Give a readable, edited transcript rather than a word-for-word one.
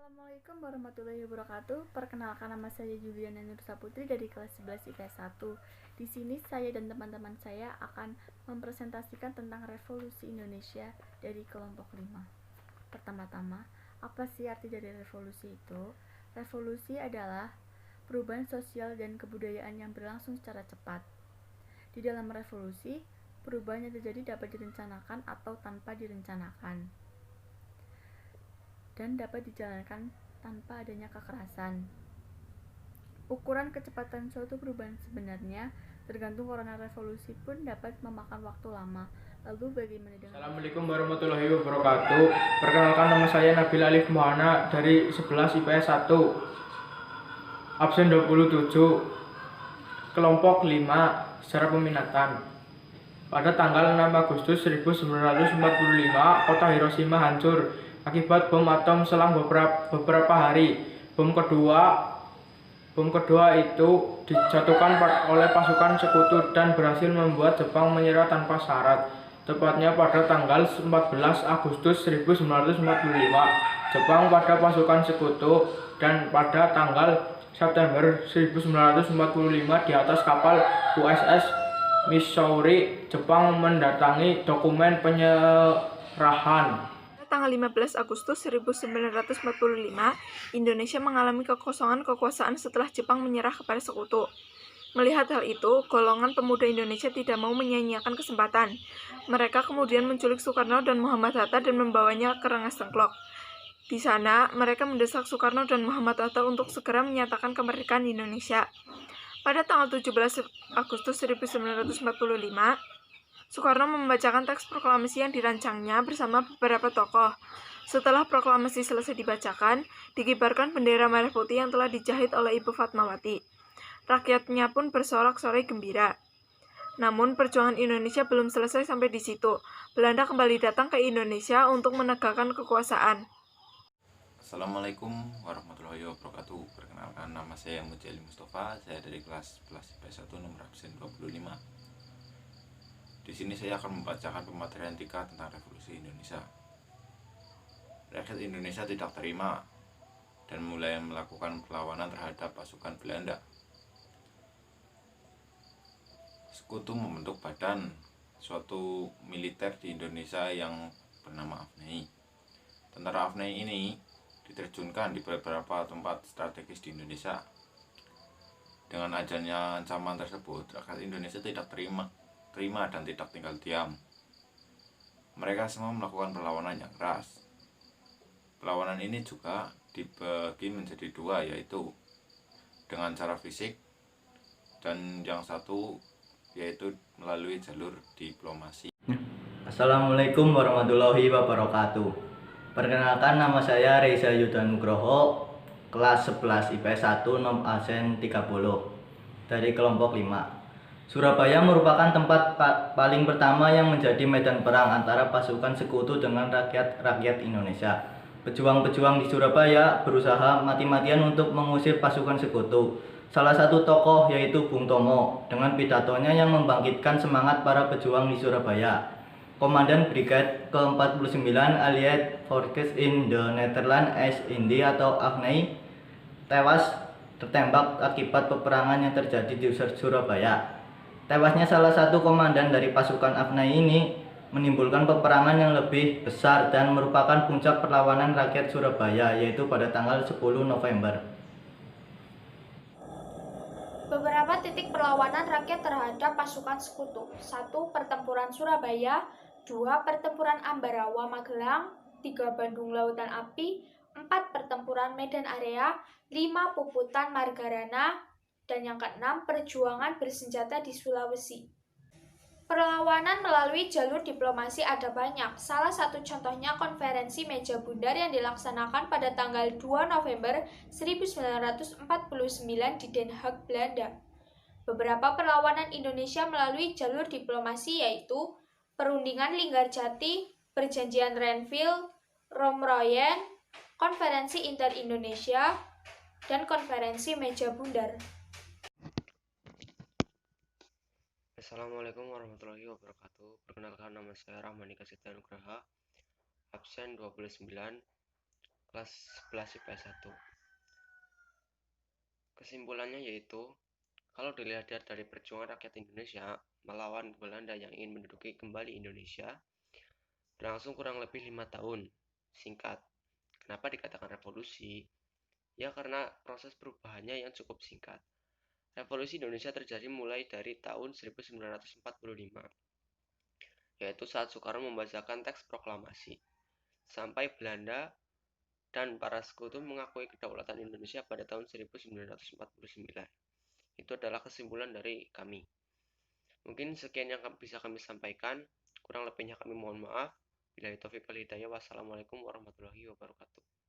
Assalamualaikum warahmatullahi wabarakatuh. Perkenalkan, nama saya Juliana Nursa Putri dari kelas 11 IPS 1. Di sini saya dan teman-teman saya akan mempresentasikan tentang revolusi Indonesia dari kelompok 5. Pertama-tama, apa sih arti dari revolusi itu? Revolusi adalah perubahan sosial dan kebudayaan yang berlangsung secara cepat. Di dalam revolusi, perubahan yang terjadi dapat direncanakan atau tanpa direncanakan, dan dapat dijalankan tanpa adanya kekerasan. Ukuran kecepatan suatu perubahan sebenarnya tergantung karena revolusi pun dapat memakan waktu lama. Lalu bagaimana dengan... Assalamualaikum warahmatullahi wabarakatuh. Perkenalkan, nama saya Nabil Alif Mohana dari 11 IPS 1. Absen 27. Kelompok 5. Secara peminatan. Pada tanggal 6 Agustus 1945, kota Hiroshima hancur akibat bom atom selang beberapa hari. Bom kedua itu dijatuhkan oleh pasukan sekutu dan berhasil membuat Jepang menyerah tanpa syarat. Tepatnya pada tanggal 14 Agustus 1945, Jepang pada pasukan sekutu, dan pada tanggal September 1945 di atas kapal USS Missouri, Jepang mendatangi dokumen penyerahan. Tanggal 15 Agustus 1945, Indonesia mengalami kekosongan kekuasaan setelah Jepang menyerah kepada sekutu. Melihat hal itu, golongan pemuda Indonesia tidak mau menyia-nyiakan kesempatan. Mereka kemudian menculik Soekarno dan Muhammad Hatta dan membawanya ke Rengas Dengklok. Di sana, mereka mendesak Soekarno dan Muhammad Hatta untuk segera menyatakan kemerdekaan Indonesia. Pada tanggal 17 Agustus 1945, Soekarno membacakan teks proklamasi yang dirancangnya bersama beberapa tokoh. Setelah proklamasi selesai dibacakan, dikibarkan bendera merah putih yang telah dijahit oleh Ibu Fatmawati. Rakyatnya pun bersorak-sorai gembira. Namun, perjuangan Indonesia belum selesai sampai di situ. Belanda kembali datang ke Indonesia untuk menegakkan kekuasaan. Assalamualaikum warahmatullahi wabarakatuh. Perkenalkan, nama saya Mujali Mustafa. Saya dari kelas 11 IPS 1 nomor absen 25. Di sini saya akan membacakan pematerian 3 tentang revolusi Indonesia. Rakyat Indonesia tidak terima dan mulai melakukan perlawanan terhadap pasukan Belanda. Sekutu membentuk badan suatu militer di Indonesia yang bernama AFNI. Tentara AFNI ini diterjunkan di beberapa tempat strategis di Indonesia. Dengan adanya ancaman tersebut, rakyat Indonesia tidak terima dan tidak tinggal diam. Mereka semua melakukan perlawanan yang keras. Perlawanan ini juga dibagi menjadi 2, yaitu dengan cara fisik dan yang satu yaitu melalui jalur diplomasi. Assalamualaikum warahmatullahi wabarakatuh. Perkenalkan, nama saya Reza Yuda Nugroho, kelas 11 IPS 1 nom absen 30 dari kelompok 5. Surabaya merupakan tempat paling pertama yang menjadi medan perang antara pasukan sekutu dengan rakyat Indonesia. Pejuang-pejuang di Surabaya berusaha mati-matian untuk mengusir pasukan sekutu. Salah satu tokoh yaitu Bung Tomo dengan pidatonya yang membangkitkan semangat para pejuang di Surabaya. Komandan Brigade ke-49 Allied Forces in the Netherlands East India atau AFNI tewas tertembak akibat peperangan yang terjadi di Surabaya. Tewasnya salah satu komandan dari pasukan AFNI ini menimbulkan peperangan yang lebih besar dan merupakan puncak perlawanan rakyat Surabaya, yaitu pada tanggal 10 November. Beberapa titik perlawanan rakyat terhadap pasukan sekutu. 1. Pertempuran Surabaya. 2. Pertempuran Ambarawa Magelang. 3. Bandung Lautan Api. 4. Pertempuran Medan Area. 5. Puputan Margarana. Dan yang ke-6, perjuangan bersenjata di Sulawesi. Perlawanan melalui jalur diplomasi ada banyak. Salah satu contohnya konferensi meja bundar yang dilaksanakan pada tanggal 2 November 1949 di Den Haag, Belanda. Beberapa perlawanan Indonesia melalui jalur diplomasi yaitu Perundingan Linggarjati, Perjanjian Renville, Romroyen, Konferensi Inter-Indonesia, dan Konferensi Meja Bundar. Assalamualaikum warahmatullahi wabarakatuh. Perkenalkan, nama saya Rahmanika Sita Nugraha, absen 29. kelas 11 IPS 1. Kesimpulannya yaitu, kalau dilihat dari perjuangan rakyat Indonesia melawan Belanda yang ingin menduduki kembali Indonesia, berlangsung kurang lebih 5 tahun. Singkat. Kenapa dikatakan revolusi? Ya karena proses perubahannya yang cukup singkat. Revolusi Indonesia terjadi mulai dari tahun 1945, yaitu saat Soekarno membacakan teks proklamasi, sampai Belanda dan para sekutu mengakui kedaulatan Indonesia pada tahun 1949. Itu adalah kesimpulan dari kami. Mungkin sekian yang bisa kami sampaikan, kurang lebihnya kami mohon maaf. Billahi taufiq wal hidayah. Wassalamualaikum warahmatullahi wabarakatuh.